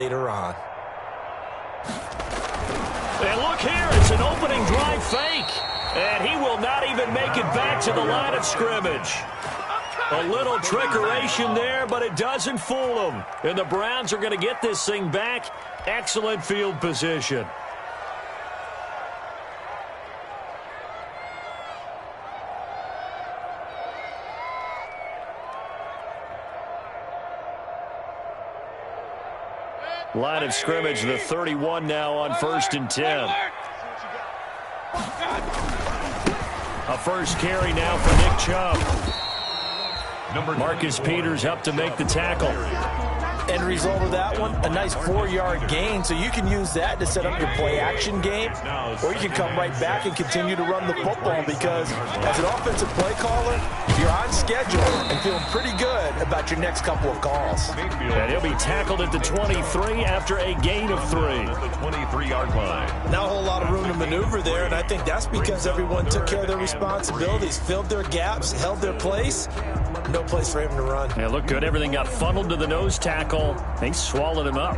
later on. And look here, it's an opening drive fake. And he will not even make it back to the line of scrimmage. A little trickeration there, but it doesn't fool them. And the Browns are going to get this thing back. Excellent field position. Line of scrimmage, the 31 now on 1st and 10. A first carry now for Nick Chubb. Marcus Peters up to make the tackle. End result of that one, a nice 4-yard gain, so you can use that to set up your play-action game, or you can come right back and continue to run the football because as an offensive play caller, you're on schedule and feeling pretty good about your next couple of calls. And he'll be tackled at the 23 after a gain of 3. The 23-yard line. Not a whole lot of room to maneuver there, and I think that's because everyone took care of their responsibilities, filled their gaps, held their place. No place for him to run. Yeah, looked good. Everything got funneled to the nose tackle. They swallowed him up.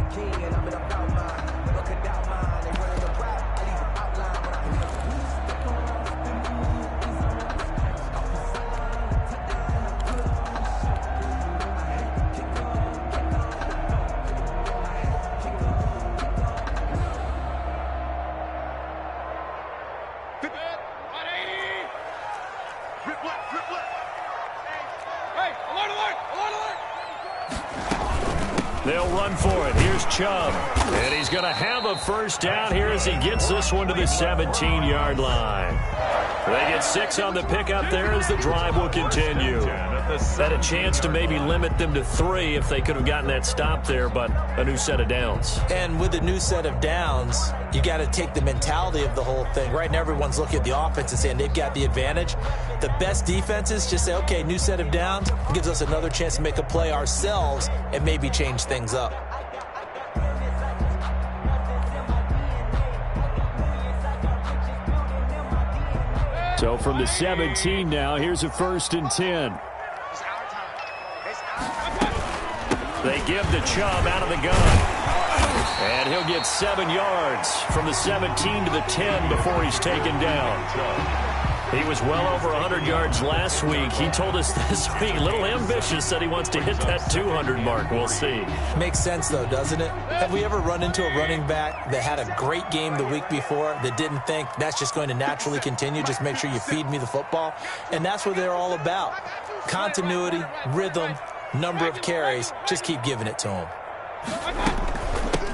They'll run for it. Here's Chubb. And he's going to have a first down here as he gets this one to the 17-yard line. They get 6 on the pickup there as the drive will continue. Had a chance to maybe limit them to 3 if they could have gotten that stop there, but a new set of downs. And with a new set of downs, you got to take the mentality of the whole thing. Right now, everyone's looking at the offense and saying they've got the advantage. The best defenses just say, okay, new set of downs gives us another chance to make a play ourselves and maybe change things up. So from the 17 now, here's a 1st and 10. They give the Chubb out of the gun. And he'll get 7 yards from the 17 to the 10 before he's taken down. He was well over 100 yards last week. He told us this week, a little ambitious, said he wants to hit that 200 mark. We'll see. Makes sense, though, doesn't it? Have we ever run into a running back that had a great game the week before that didn't think that's just going to naturally continue? Just make sure you feed me the football. And that's what they're all about. Continuity, rhythm, number of carries. Just keep giving it to them.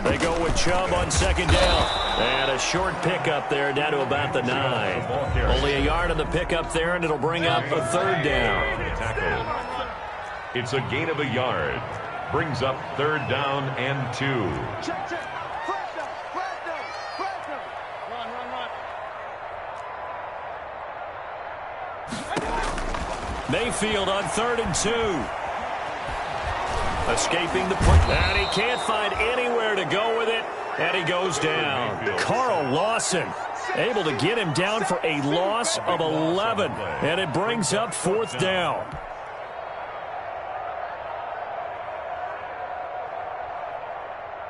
They go with Chubb on 2nd down. And a short pickup there down to about the 9. Only a yard on the pickup there, and it'll bring up a 3rd down. It's a gain of a yard. Brings up 3rd down and 2. Mayfield on 3rd and 2. Escaping the punt. And he can't find anywhere to go with it. And he goes down. Carl Lawson able to get him down for a loss of 11. And it brings up 4th down.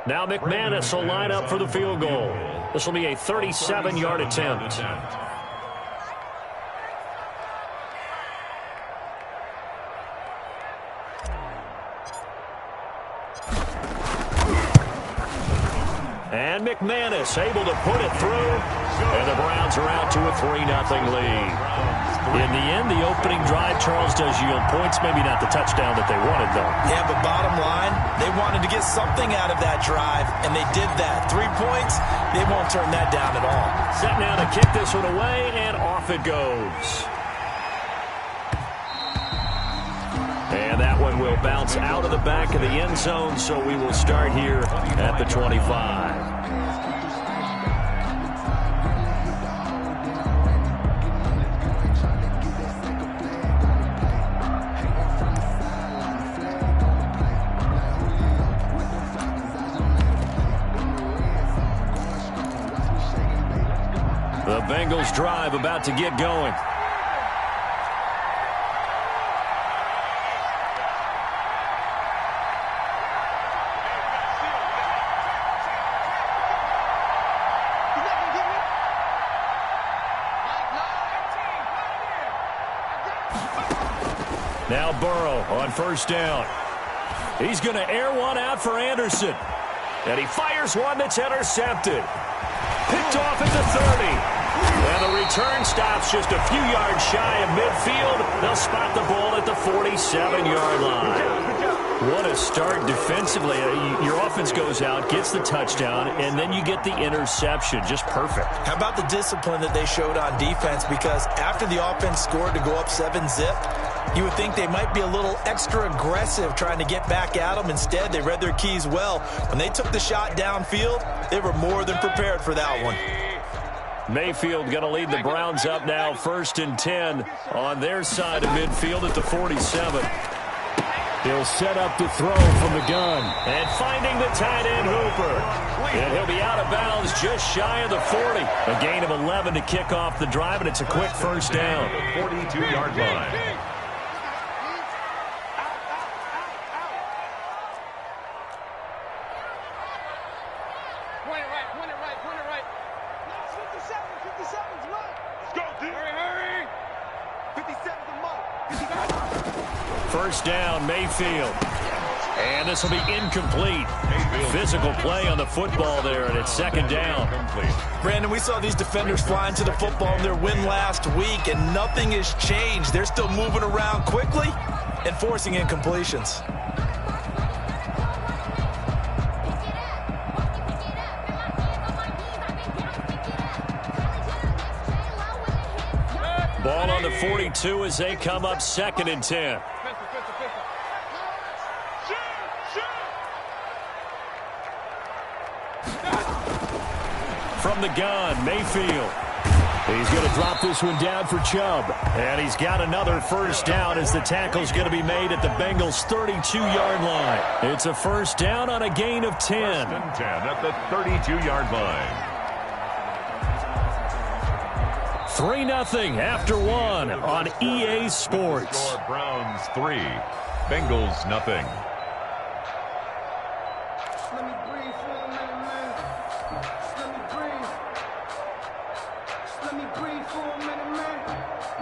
Now McManus will line up for the field goal. This will be a 37-yard attempt. And McManus able to put it through. And the Browns are out to a 3-0 lead. In the end, the opening drive, Charles, does yield points. Maybe not the touchdown that they wanted, though. Yeah, but bottom line, they wanted to get something out of that drive, and they did that. 3 points, they won't turn that down at all. Set now to kick this one away, and off it goes. And that one will bounce out of the back of the end zone, so we will start here at the 25. The Bengals drive about to get going. Now Burrow on first down. He's going to air one out for Anderson. And he fires one that's intercepted. Picked off at the 30. And the return stops just a few yards shy of midfield. They'll spot the ball at the 47-yard line. What a start defensively. Your offense goes out, gets the touchdown, and then you get the interception. Just perfect. How about the discipline that they showed on defense? Because after the offense scored to go up 7-zip, you would think they might be a little extra aggressive trying to get back at them. Instead, they read their keys well. When they took the shot downfield, they were more than prepared for that one. Mayfield going to lead the Browns up now, 1st and 10 on their side of midfield at the 47. He'll set up to throw from the gun. And finding the tight end Hooper. And he'll be out of bounds just shy of the 40. A gain of 11 to kick off the drive, and it's a quick first down. 42-yard line. First down, Mayfield. And this will be incomplete. Physical play on the football there, and it's 2nd down. Brandon, we saw these defenders flying to the football in their win last week, and nothing has changed. They're still moving around quickly and forcing incompletions. Ball on the 42 as they come up 2nd and 10. From the gun, Mayfield. He's going to drop this one down for Chubb. And he's got another first down as the tackle's going to be made at the Bengals' 32-yard line. It's a first down on a gain of 10. 1st and 10 at the 32-yard line. 3-0 after 1 on EA Sports. Browns 3, Bengals nothing.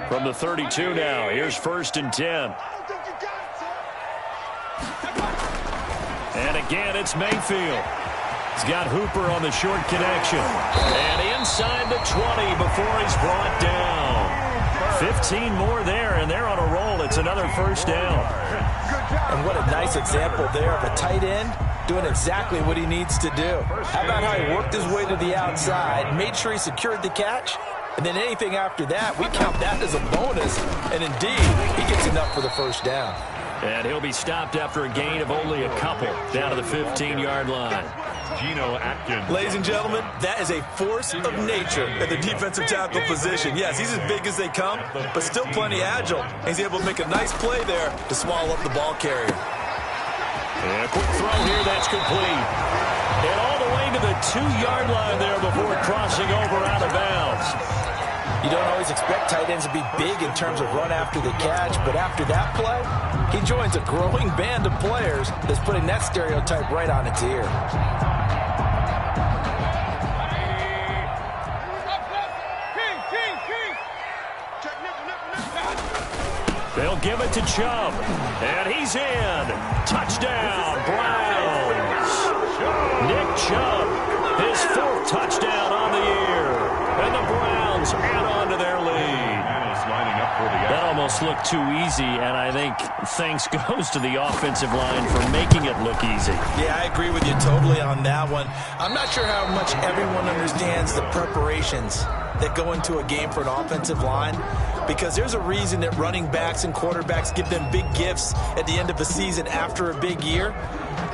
From the 32 now, here's 1st and 10. And again, it's Mayfield. He's got Hooper on the short connection. And inside the 20 before he's brought down. 15 more there, and they're on a roll. It's another first down. And what a nice example there of a tight end doing exactly what he needs to do. How about how he worked his way to the outside, made sure he secured the catch, and then anything after that, we count that as a bonus. And indeed, he gets enough for the first down. And he'll be stopped after a gain of only a couple down to the 15-yard line. Geno Atkins. Ladies and gentlemen, that is a force of nature at the defensive tackle position. Yes, he's as big as they come, but still plenty agile. He's able to make a nice play there to swallow up the ball carrier. And a quick throw here, that's complete. And all the way to the 2-yard line there before crossing over out of bounds. You don't always expect tight ends to be big in terms of run after the catch, but after that play, he joins a growing band of players that's putting that stereotype right on its ear. They'll give it to Chubb, and he's in. Touchdown, Browns. Nick Chubb, his 4th touchdown on the year. And the Browns add on to their lead. That almost looked too easy, and I think thanks goes to the offensive line for making it look easy. Yeah, I agree with you totally on that one. I'm not sure how much everyone understands the preparations that go into a game for an offensive line, because there's a reason that running backs and quarterbacks give them big gifts at the end of the season after a big year.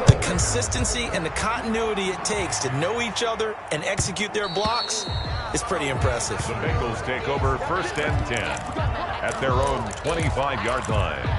The consistency and the continuity it takes to know each other and execute their blocks is pretty impressive. The Bengals take over 1st and 10 at their own 25-yard line.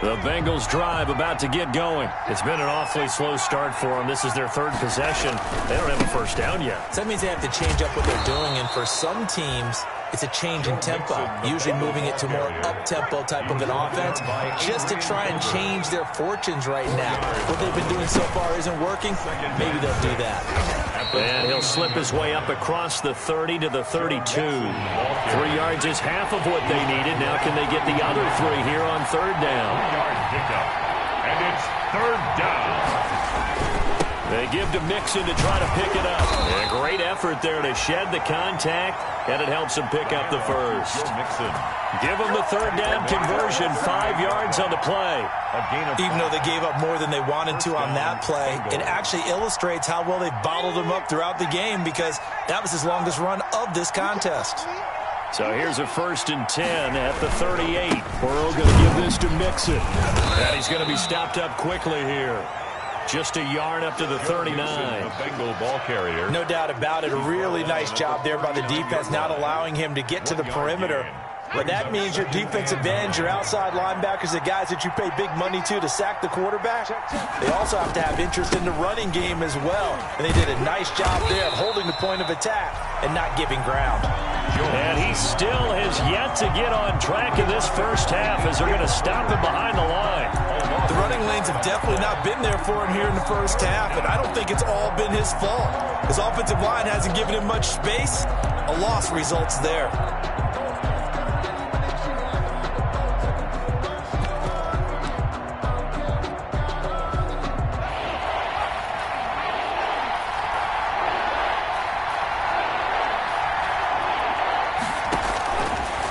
The Bengals drive about to get going. It's been an awfully slow start for them. This is their 3rd possession. They don't have a first down yet. So that means they have to change up what they're doing, and for some teams, it's a change in tempo, usually moving it to more up-tempo type of an offense, just to try and change their fortunes right now. What they've been doing so far isn't working. Maybe they'll do that. And he'll slip his way up across the 30 to the 32. 3 yards is half of what they needed. Now can they get the other 3 here on third down? And it's third down. They give to Mixon to try to pick it up. And a great effort there to shed the contact, and it helps him pick up the first. Give them the third down conversion, 5 yards on the play. Even though they gave up more than they wanted to on that play, it actually illustrates how well they bottled him up throughout the game, because that was his longest run of this contest. So here's a 1st and 10 at the 38. Burrow going to give this to Mixon. And he's going to be stopped up quickly here. Just a yard up to the 39. Bengal ball carrier. No doubt about it. A really nice job there by the defense, not allowing him to get to the perimeter. But that means your defensive ends, your outside linebackers, the guys that you pay big money to sack the quarterback, they also have to have interest in the running game as well. And they did a nice job there of holding the point of attack and not giving ground. And he still has yet to get on track in this first half as they're going to stop him behind the line. The running lanes have definitely not been there for him here in the first half, and I don't think it's all been his fault. His offensive line hasn't given him much space. A loss results there.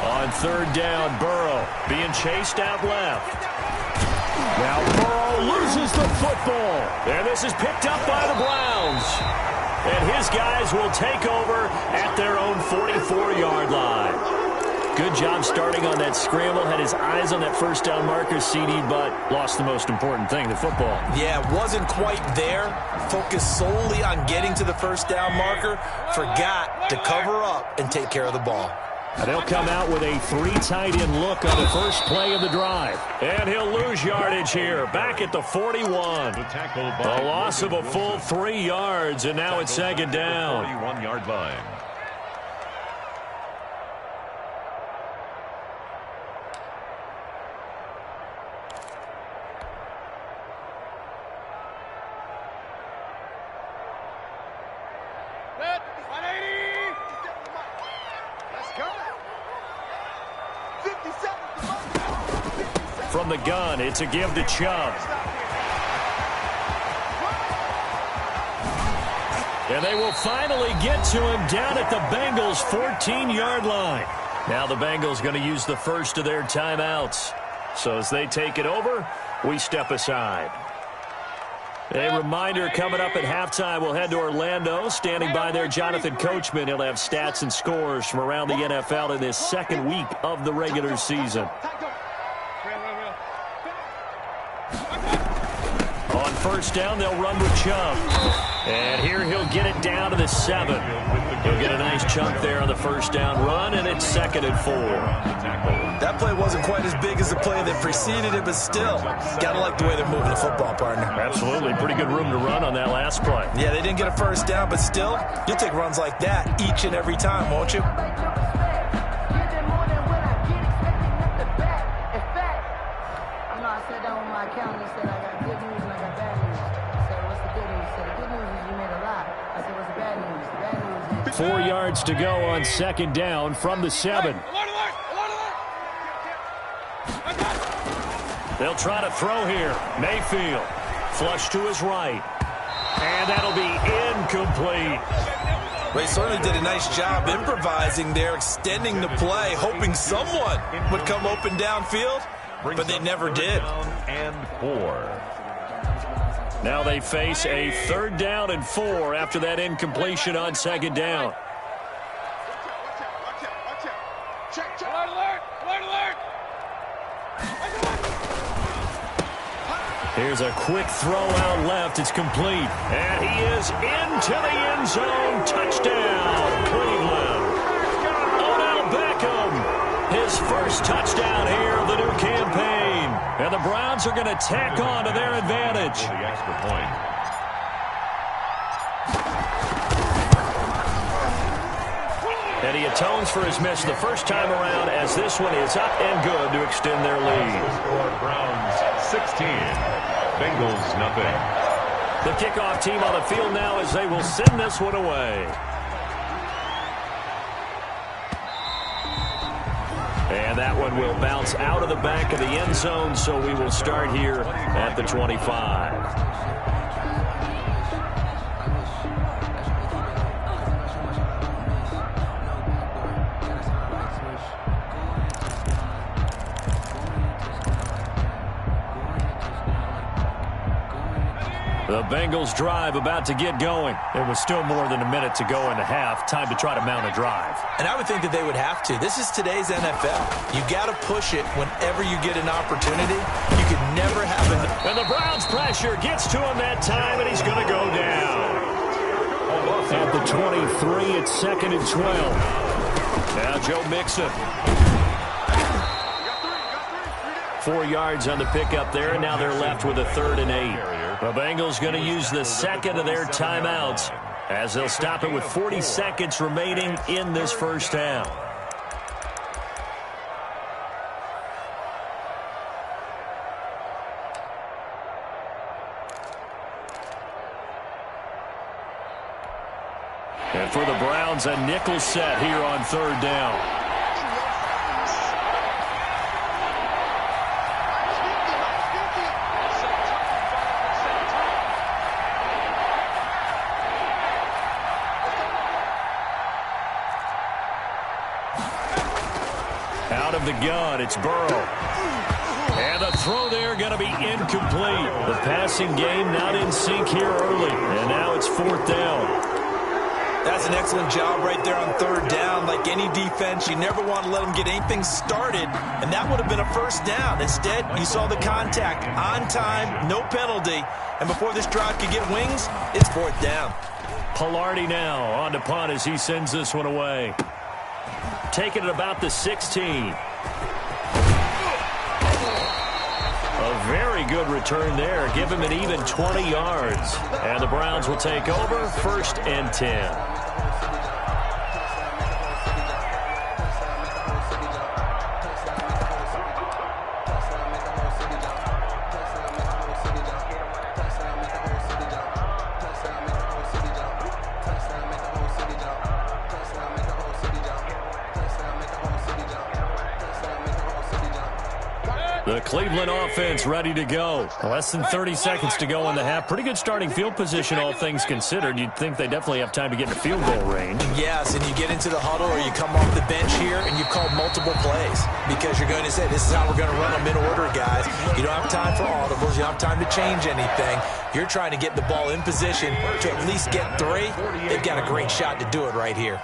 On third down, Burrow being chased out left. Now Burrow loses the football. And this is picked up by the Browns. And his guys will take over at their own 44-yard line. Good job starting on that scramble. Had his eyes on that first down marker, CD, but lost the most important thing, the football. Yeah, wasn't quite there. Focused solely on getting to the first down marker. Forgot to cover up and take care of the ball. And they'll come out with a 3 tight end look on the first play of the drive. And he'll lose yardage here, back at the 41. A loss of a full 3 yards, and now it's second down. 41-yard line. From the gun, it's a give to Chubb. And they will finally get to him down at the Bengals' 14-yard line. Now the Bengals going to use the first of their timeouts. So as they take it over, we step aside. A reminder, coming up at halftime, we'll head to Orlando. Standing by there, Jonathan Coachman. He'll have stats and scores from around the NFL in this second week of the regular season. On first down, they'll run with Chubb. And here he'll get it down to the 7. He'll get a nice chunk there on the first down run, and it's 2nd and 4. That play wasn't quite as big as the play that preceded it, but still, gotta like the way they're moving the football, partner. Absolutely. Pretty good room to run on that last play. Yeah, they didn't get a first down, but still, you'll take runs like that each and every time, won't you? Alert, 4 yards to go on second down from the 7. They'll try to throw here. Mayfield, flush to his right. And that'll be incomplete. They certainly did a nice job improvising there, extending the play, hoping someone would come open downfield, but they never did. And 4. Now they face a 3rd down and 4 after that incompletion on second down. Here's a quick throw out left. It's complete. And he is into the end zone. Touchdown, Cleveland. Odell Beckham, his first touchdown here of the new campaign. And the Browns are going to tack on to their advantage. The extra point. And he atones for his miss the first time around as this one is up and good to extend their lead. Browns 16, Bengals nothing. The kickoff team on the field now as they will send this one away. And that one will bounce out of the back of the end zone, so we will start here at the 25. The Bengals drive about to get going. There was still more than a minute to go in the half. Time to try to mount a drive. And I would think that they would have to. This is today's NFL. You got to push it whenever you get an opportunity. You can never have an... And the Browns pressure gets to him that time, and he's going to go down. At the 23, it's 2nd and 12. Now Joe Mixon. 4 yards on the pickup there, and now they're left with a 3rd and 8. The Bengals going to use the second of their timeouts as they'll stop it with 40 seconds remaining in this first half. And for the Browns, a nickel set here on 3rd down. Out of the gun, it's Burrow. And the throw there going to be incomplete. The passing game not in sync here early. And now it's 4th down. That's an excellent job right there on 3rd down. Like any defense, you never want to let them get anything started. And that would have been a 1st down. Instead, you saw the contact on time, no penalty. And before this drive could get wings, it's 4th down. Pilardi now on to punt as he sends this one away. Taking it about the 16. A very good return there. Give him an even 20 yards. And the Browns will take over 1st and 10. The Cleveland offense ready to go. Less than 30 seconds to go in the half. Pretty good starting field position, all things considered. You'd think they definitely have time to get in the field goal range. Yes, and you get into the huddle or you come off the bench here and you call multiple plays because you're going to say, this is how we're going to run them in order, guys. You don't have time for audibles. You don't have time to change anything. You're trying to get the ball in position to at least get 3. They've got a great shot to do it right here.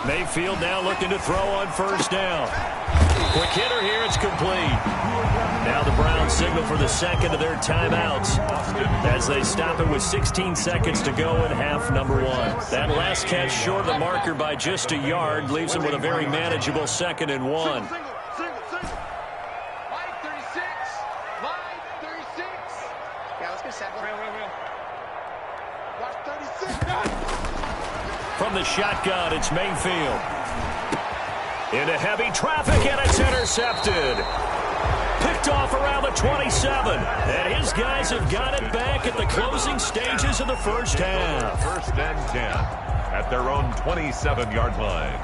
Mayfield now looking to throw on 1st down. Quick hitter here, it's complete. Now the Browns signal for the second of their timeouts as they stop it with 16 seconds to go in half number 1. That last catch short of the marker by just a yard leaves them with a very manageable 2nd and 1. From the shotgun, it's Mayfield. Into heavy traffic, and it's intercepted. Picked off around the 27. And his guys have got it back at the closing stages of the first half. 1st and 10 at their own 27-yard line.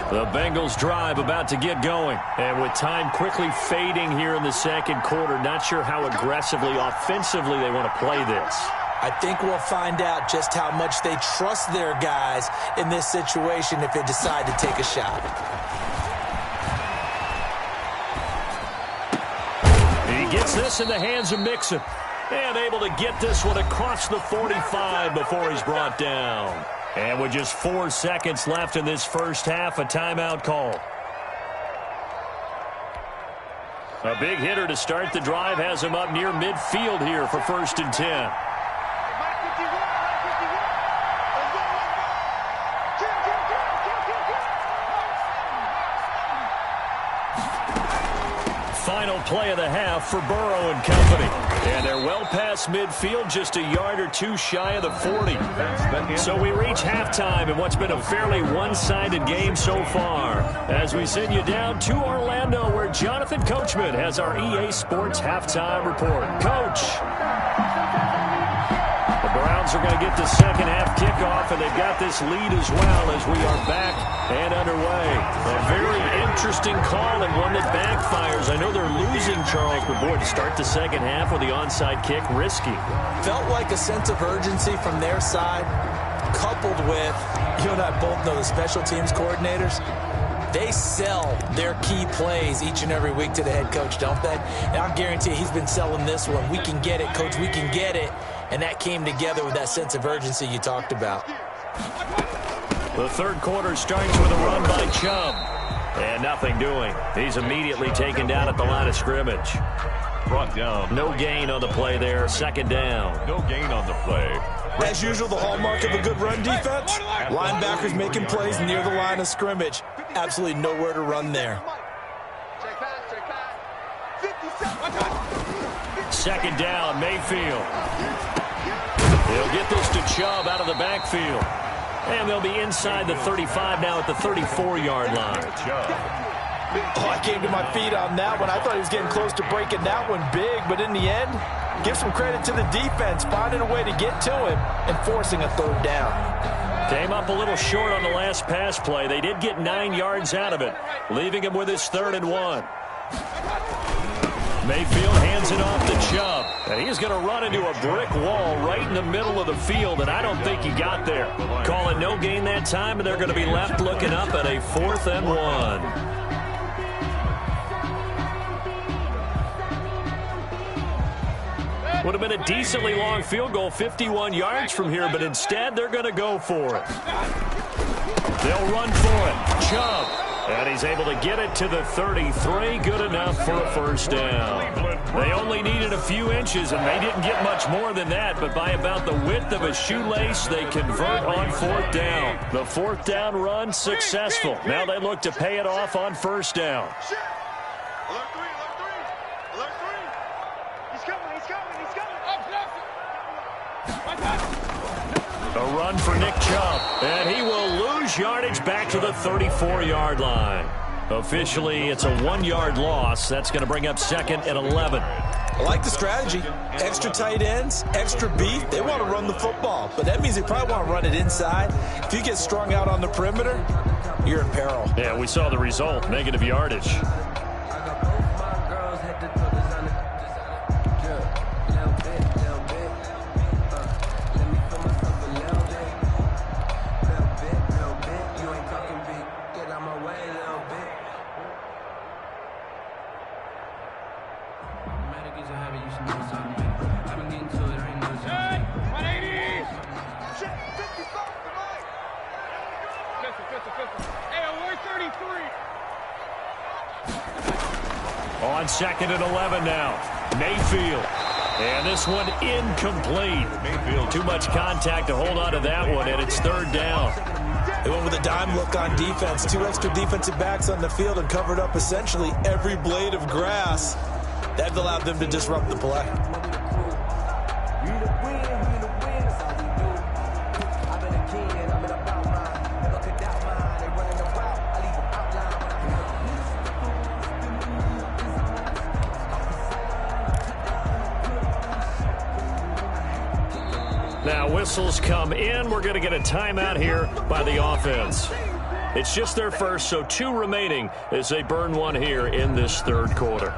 The Bengals drive about to get going. And with time quickly fading here in the second quarter, not sure how aggressively, offensively they want to play this. I think we'll find out just how much they trust their guys in this situation if they decide to take a shot. He gets this in the hands of Mixon. And able to get this one across the 45 before he's brought down. And with just 4 seconds left in this first half, a timeout call. A big hitter to start the drive has him up near midfield here for 1st and 10. Final play of the half for Burrow and company. And they're well past midfield, just a yard or two shy of the 40. So we reach halftime in what's been a fairly one-sided game so far. As we send you down to Orlando, where Jonathan Coachman has our EA Sports halftime report. Coach. The Browns are going to get the second half kickoff, and they've got this lead as well as we are back and underway. A very interesting call and one that backfires. I know they're losing, Charles, but boy, to start the second half with the onside kick, risky. Felt like a sense of urgency from their side, coupled with, you and I both know the special teams coordinators, they sell their key plays each and every week to the head coach, don't they? And I guarantee he's been selling this one. We can get it, coach, we can get it. And that came together with that sense of urgency you talked about. The third quarter starts with a run by Chubb. And nothing doing. He's immediately taken down at the line of scrimmage. Brought down. No gain on the play there. Second down. No gain on the play. As usual, the hallmark of a good run defense, linebackers making plays near the line of scrimmage. Absolutely nowhere to run there. Second down, Mayfield. He'll get this to Chubb out of the backfield. And they'll be inside the 35 now at the 34-yard line. Oh, I came to my feet on that one. I thought he was getting close to breaking that one big, but in the end, give some credit to the defense, finding a way to get to him and forcing a third down. Came up a little short on the last pass play. They did get 9 yards out of it, leaving him with his 3rd and 1. Mayfield hands it off to Chubb. And he's going to run into a brick wall right in the middle of the field, and I don't think he got there. Call it no gain that time, and they're going to be left looking up at a 4th and 1. Would have been a decently long field goal, 51 yards from here, but instead they're going to go for it. They'll run for it. Chubb. And he's able to get it to the 33. Good enough for a 1st down. They only needed a few inches, and they didn't get much more than that. But by about the width of a shoelace, they convert on 4th down. The 4th down run successful. Now they look to pay it off on 1st down. A run for Nick Chubb, and he will lose yardage back to the 34-yard line. Officially, it's a 1-yard loss. That's going to bring up 2nd and 11. I like the strategy. Extra tight ends, extra beef. They want to run the football, but that means they probably want to run it inside. If you get strung out on the perimeter, you're in peril. Yeah, we saw the result, negative yardage. On 2nd and 11 now. Mayfield. And this one incomplete. Mayfield. Too much contact to hold on to that one, and it's 3rd down. They went with a dime look on defense. 2 extra defensive backs on the field and covered up essentially every blade of grass. That allowed them to disrupt the play. Now whistles come in. We're going to get a timeout here by the offense. It's just their first, so 2 remaining as they burn one here in this 3rd quarter.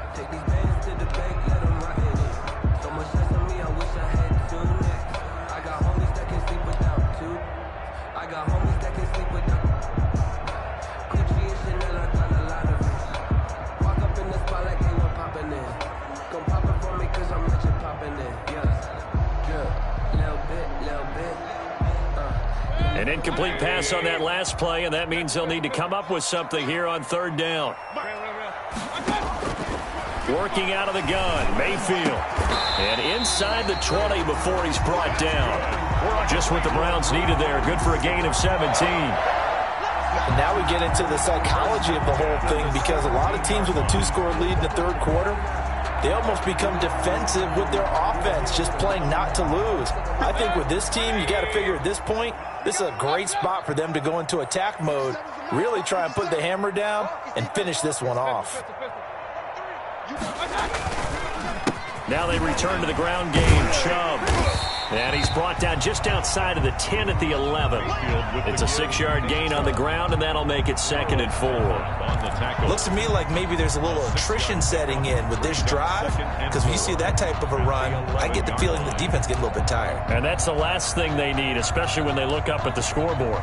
An incomplete pass on that last play, and that means they'll need to come up with something here on 3rd down. Working out of the gun, Mayfield. And inside the 20 before he's brought down. Just what the Browns needed there. Good for a gain of 17. And now we get into the psychology of the whole thing, because a lot of teams with a 2-score lead in the third quarter, they almost become defensive with their offense, just playing not to lose. I think with this team, you got to figure at this point, this is a great spot for them to go into attack mode, really try and put the hammer down and finish this one off. Now they return to the ground game. Chubb. And he's brought down just outside of the 10 at the 11. It's a 6-yard gain on the ground, and that'll make it 2nd and 4. Looks to me like maybe there's a little attrition setting in with this drive, because when you see that type of a run, I get the feeling the defense gets a little bit tired. And that's the last thing they need, especially when they look up at the scoreboard.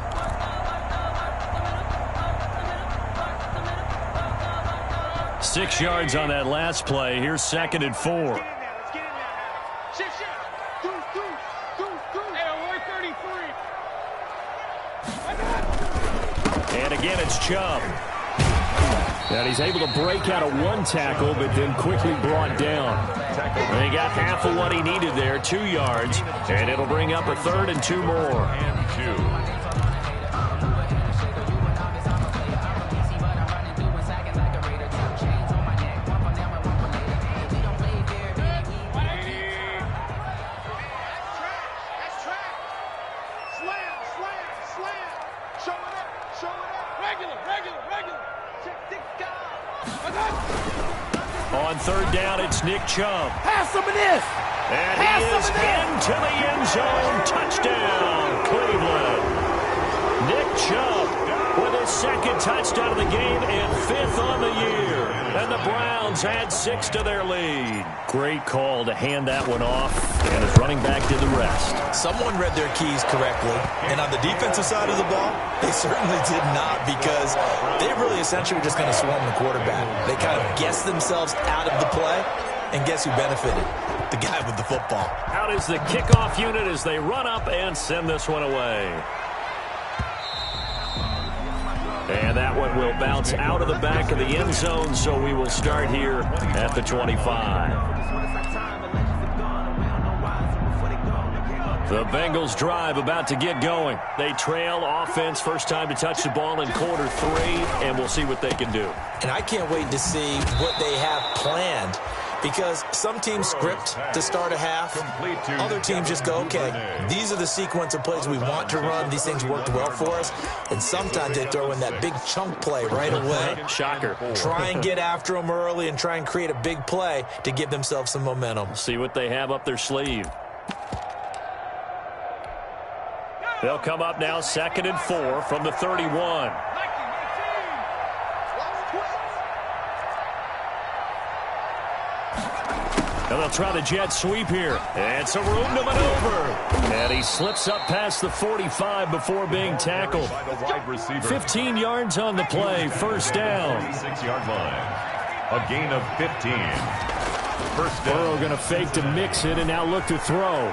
Six yards on that last play. Here's 2nd and 4. And again, it's Chubb. And he's able to break out of one tackle, but then quickly brought down. And he got half of what he needed there, 2 yards. And it'll bring up a 3rd and 2 more. On 3rd down, it's Nick Chubb. Pass some of this. And he is into the end zone. Touchdown, Cleveland. Nick Chubb with his 2nd touchdown of the game and 5th on the year. And the Browns add 6 to their lead. Great call to hand that one off. And his running back did the rest. Someone read their keys correctly. And on the defensive side of the ball, they certainly did not, because they really essentially were just going to swarm the quarterback. They kind of guessed themselves out of the play. And guess who benefited? The guy with the football. Out is the kickoff unit as they run up and send this one away. And that one will bounce out of the back of the end zone, so we will start here at the 25. The Bengals drive about to get going. They trail offense, first time to touch the ball in quarter 3, and we'll see what they can do. And I can't wait to see what they have planned, because some teams script to start a half. Other teams just go, okay, these are the sequence of plays we want to run. These things worked well for us. And sometimes they throw in that big chunk play right away. Shocker. Try and get after them early and try and create a big play to give themselves some momentum. See what they have up their sleeve. They'll come up now 2nd and 4 from the 31. And they'll try the jet sweep here. And some room to maneuver. And he slips up past the 45 before being tackled. 15 yards on the play. First down. 6-yard line. A gain of 15. First down. Burrow going to fake to mix it and now look to throw.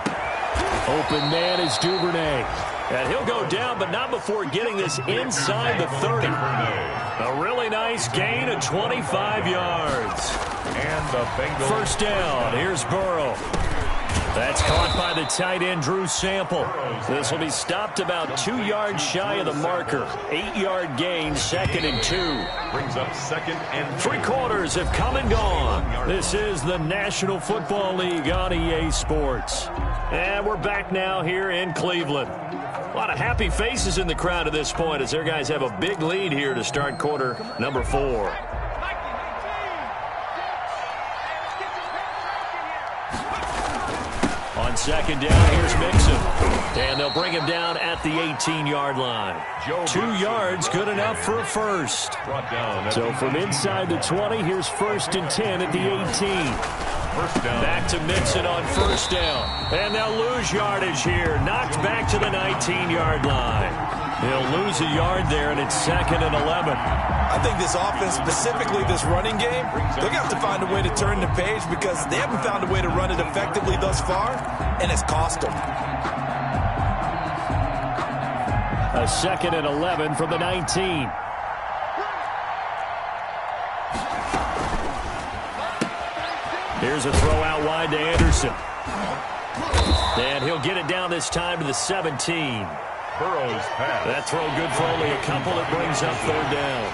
Open man is Duvernay. And he'll go down, but not before getting this inside the 30. A really nice gain of 25 yards. And the Bengals. First down. Here's Burrow. That's caught by the tight end, Drew Sample. This will be stopped about 2 yards shy of the marker. 8-yard gain, 2nd and 2. Brings up 2nd and 3 quarters have come and gone. This is the National Football League on EA Sports. And we're back now here in Cleveland. A lot of happy faces in the crowd at this point as their guys have a big lead here to start quarter number 4. On 2nd down, here's Mixon. And they'll bring him down at the 18-yard line. 2 yards, good enough for a first. So from inside the 20, here's 1st and 10 at the 18. First down. Back to Mixon on first down. And they'll lose yardage here. Knocked back to the 19-yard line. They'll lose a yard there, and it's 2nd and 11. I think this offense, specifically this running game, they're going to have to find a way to turn the page, because they haven't found a way to run it effectively thus far, and it's cost them. A 2nd and 11 from the 19. Here's a throw out wide to Anderson. And he'll get it down this time to the 17. Burrow's pass. That throw good for only a couple. It brings up third down.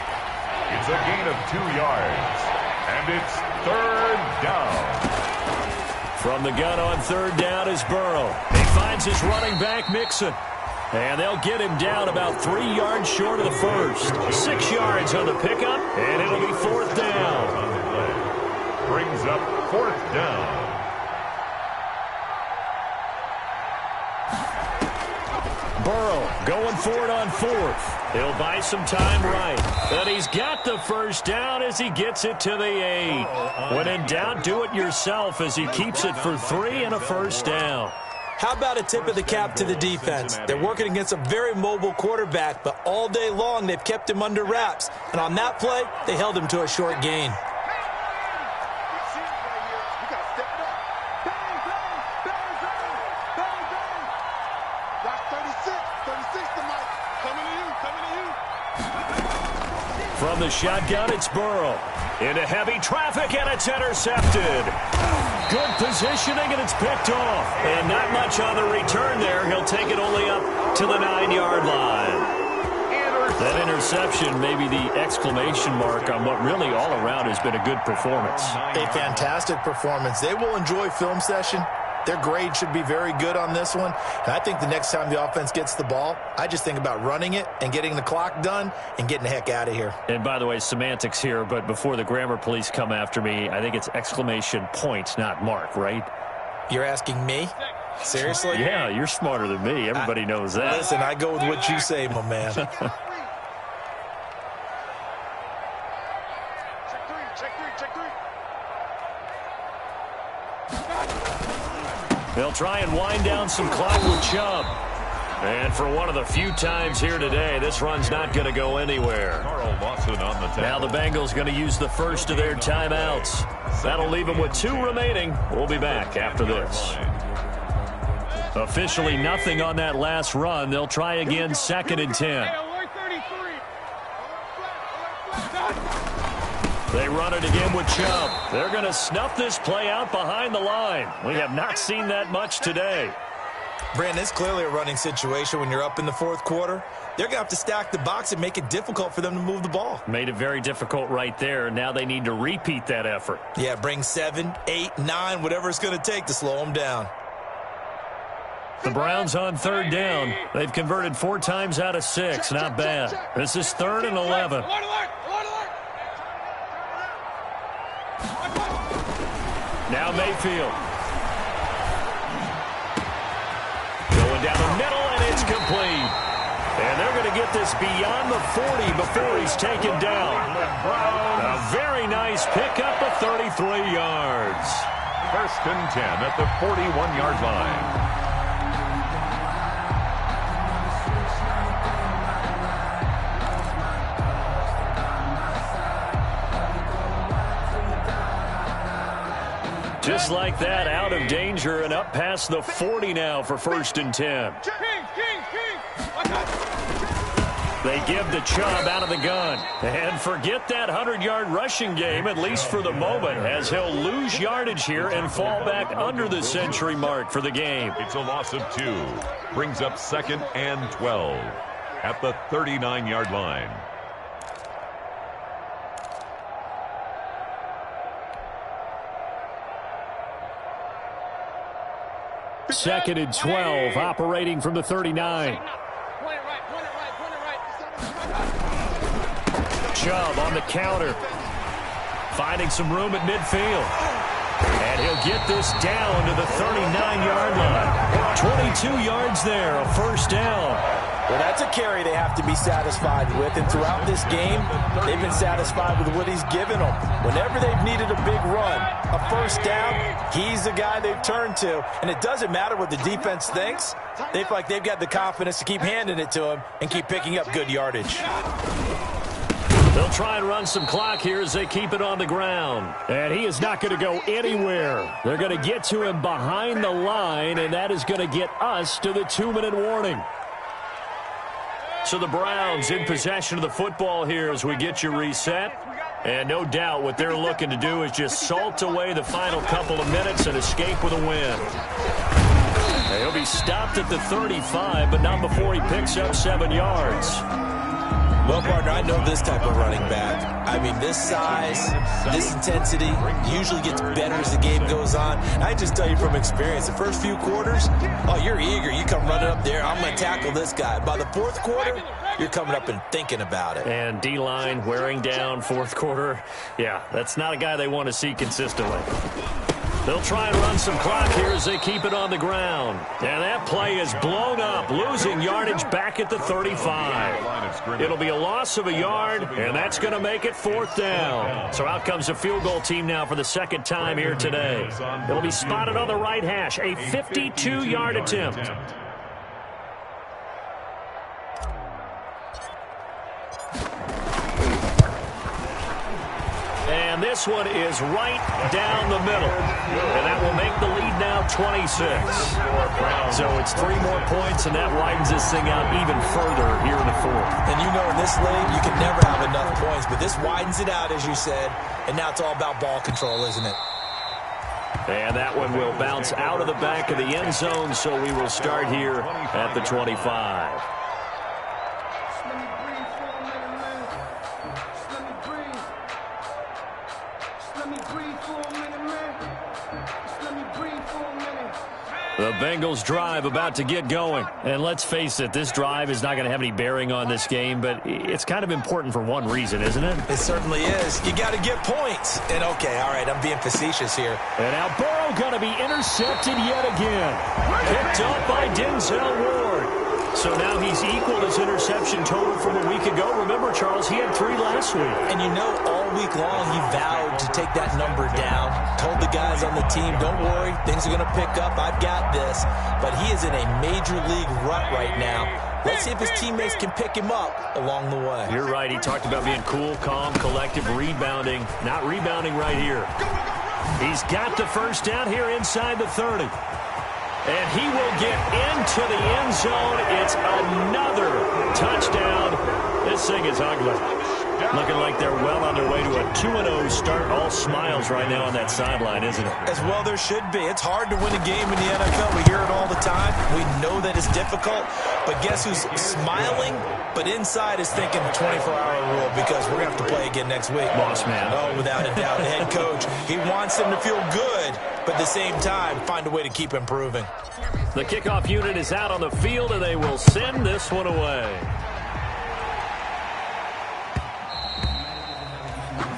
It's a gain of 2 yards. And it's third down. From the gun on third down is Burrow. He finds his running back, Mixon. And they'll get him down about 3 yards short of the first. 6 yards on the pickup, and it'll be fourth down. On the play. Brings up fourth down. Burrow going for it on fourth. He'll buy some time right. And he's got the first down as he gets it to the 8. When in doubt, do it yourself as he keeps it for 3 and a first down. How about a tip of the cap to the defense? They're working against a very mobile quarterback, but all day long they've kept him under wraps. And on that play, they held him to a short gain. From the shotgun, it's Burrow. Into heavy traffic, and it's intercepted. Good positioning, and it's picked off. And not much on the return there. He'll take it only up to the 9-yard line. That interception may be the exclamation mark on what really all around has been a good performance. A fantastic performance. They will enjoy film session. Their grade should be very good on this one. And I think the next time the offense gets the ball, I just think about running it and getting the clock done and getting the heck out of here. And by the way, semantics here, but before the grammar police come after me, I think it's exclamation point, not mark, right? You're asking me? Seriously? Yeah, you're smarter than me. Everybody knows that. Listen, I go with what you say, my man. They'll try and wind down some clock with Chubb. And for one of the few times here today, this run's not going to go anywhere. Now the Bengals going to use the first of their timeouts. That'll leave them with 2 remaining. We'll be back after this. Officially nothing on that last run. They'll try again, 2nd and 10. They run it again with Chubb. They're going to snuff this play out behind the line. We have not seen that much today. Brandon, it's clearly a running situation when you're up in the fourth quarter. They're going to have to stack the box and make it difficult for them to move the ball. Made it very difficult right there. Now they need to repeat that effort. Yeah, bring 7, 8, 9, whatever it's going to take to slow them down. The Browns on third down. They've converted 4 times out of 6. Not bad. This is 3rd and 11. Now Mayfield. Going down the middle, and it's complete. And they're going to get this beyond the 40 before he's taken down. A very nice pickup of 33 yards. 1st and 10 at the 41-yard line. Just like that, out of danger and up past the 40 now for 1st and 10. They give the Chubb out of the gun. And forget that 100-yard rushing game, at least for the moment, as he'll lose yardage here and fall back under the century mark for the game. It's a loss of 2. Brings up 2nd and 12 at the 39-yard line. Second and 12, operating from the 39. Chubb on the counter, finding some room at midfield. And he'll get this down to the 39-yard line. 22 yards there, a first down. Well, that's a carry they have to be satisfied with. And throughout this game, they've been satisfied with what he's given them. Whenever they've needed a big run, a first down, he's the guy they've turned to. And it doesn't matter what the defense thinks. They feel like they've got the confidence to keep handing it to him and keep picking up good yardage. They'll try and run some clock here as they keep it on the ground. And he is not going to go anywhere. They're going to get to him behind the line, and that is going to get us to the 2-minute warning. So the Browns in possession of the football here as we get you reset. And no doubt what they're looking to do is just salt away the final couple of minutes and escape with a win. And he'll be stopped at the 35, but not before he picks up 7 yards. Well, partner, I know this type of running back. I mean, this size, this intensity usually gets better as the game goes on. I just tell you from experience, the first few quarters, oh, you're eager. You come running up there, I'm going to tackle this guy. By the fourth quarter, you're coming up and thinking about it. And D-line wearing down fourth quarter. Yeah, that's not a guy they want to see consistently. They'll try and run some clock here as they keep it on the ground. And that play is blown up, losing yardage back at the 35. It'll be a loss of a yard, and that's going to make it 4th down. So out comes a field goal team now for the second time here today. It'll be spotted on the right hash, a 52-yard attempt. And this one is right down the middle. And that will make the lead now 26. So it's 3 more points, and that widens this thing out even further here in the 4th. And you know in this league, you can never have enough points, but this widens it out, as you said, and now it's all about ball control, isn't it? And that one will bounce out of the back of the end zone, so we will start here at the 25. The Bengals drive about to get going. And let's face it, this drive is not going to have any bearing on this game, but it's kind of important for one reason, isn't it? It certainly is. You got to get points. And okay, all right, I'm being facetious here. And now Burrow going to be intercepted yet again. Picked up by Denzel Ward. So now he's equaled his interception total from a week ago. Remember, Charles, he had 3 last week. And you know, all week long he vowed to take that number down. Told the guys on the team, don't worry, things are going to pick up. I've got this. But he is in a major league rut right now. Let's see if his teammates can pick him up along the way. You're right. He talked about being cool, calm, collective, rebounding. Not rebounding right here. He's got the first down here inside the 30. And he will get into the end zone. It's another touchdown. This thing is ugly. Looking like they're well on their way to a 2-0 start. All smiles right now on that sideline, isn't it? As well there should be. It's hard to win a game in the NFL. We hear it all the time. We know that it's difficult. But guess who's smiling? But inside is thinking the 24-hour rule, because we're going to have to play again next week. Boss man. Oh, without a doubt. The head coach, he wants them to feel good, but at the same time, find a way to keep improving. The kickoff unit is out on the field, and they will send this one away.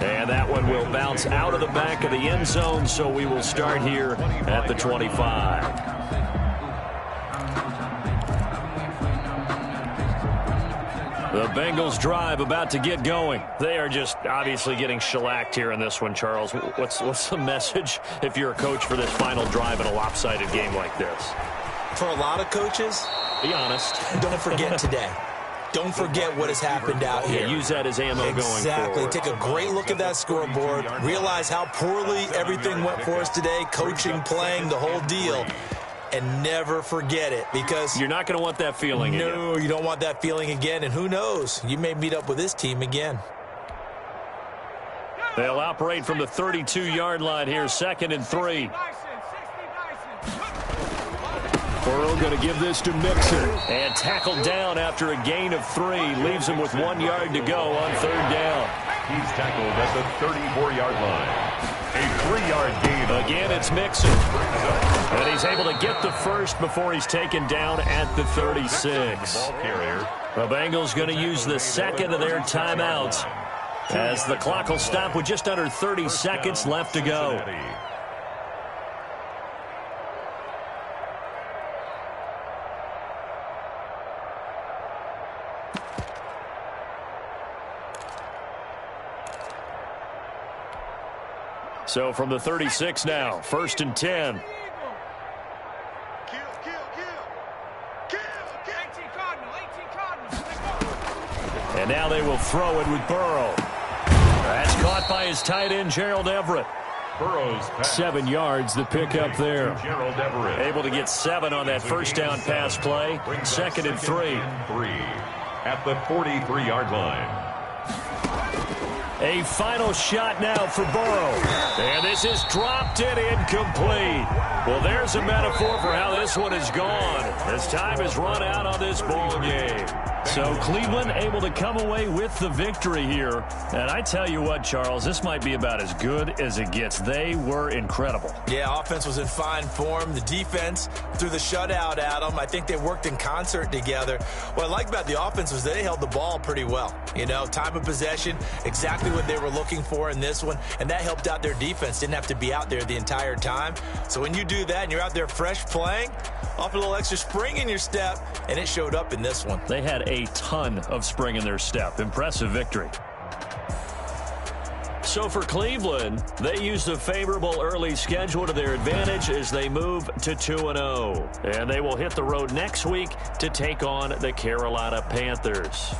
And that one will bounce out of the back of the end zone, so we will start here at the 25. The Bengals drive about to get going. They are just obviously getting shellacked here in this one, Charles. What's the message if you're a coach for this final drive in a lopsided game like this? For a lot of coaches, be honest. Don't forget today. Don't forget what has happened out here. Yeah, use that as ammo going forward. Exactly. Take a great look at that scoreboard. Realize how poorly everything went for us today. Coaching, playing, the whole deal. And never forget it, because you're not going to want that feeling again. No, you don't want that feeling again. And who knows? You may meet up with this team again. They'll operate from the 32-yard line here, 2nd and 3. Burrow going to give this to Mixon. And tackled down after a gain of 3. Leaves him with 1 yard to go on 3rd down. He's tackled at the 34-yard line. A 3-yard gain. Again, it's Mixon. And he's able to get the first before he's taken down at the 36. The Bengals going to use the second of their timeouts, as the clock will stop with just under 30 seconds left to go. So from the 36 now, 1st and 10. And now they will throw it with Burrow. That's caught by his tight end, Gerald Everett. Burrow's 7 yards, the pickup there. Gerald Everett. Able to get 7 on that first down pass play. 2nd and 3. At the 43-yard line. A final shot now for Burrow. And this is dropped and incomplete. Well, there's a metaphor for how this one is gone. As time has run out on this ball game. So Cleveland able to come away with the victory here. And I tell you what, Charles, this might be about as good as it gets. They were incredible. Yeah, offense was in fine form. The defense threw the shutout at them. I think they worked in concert together. What I like about the offense was they held the ball pretty well. You know, time of possession, exactly what they were looking for in this one, and that helped out their defense. Didn't have to be out there the entire time. So when you do that and you're out there fresh playing, off a little extra spring in your step, and it showed up in this one. They had a ton of spring in their step. Impressive victory. So for Cleveland, they used a favorable early schedule to their advantage as they move to 2-0. And they will hit the road next week to take on the Carolina Panthers.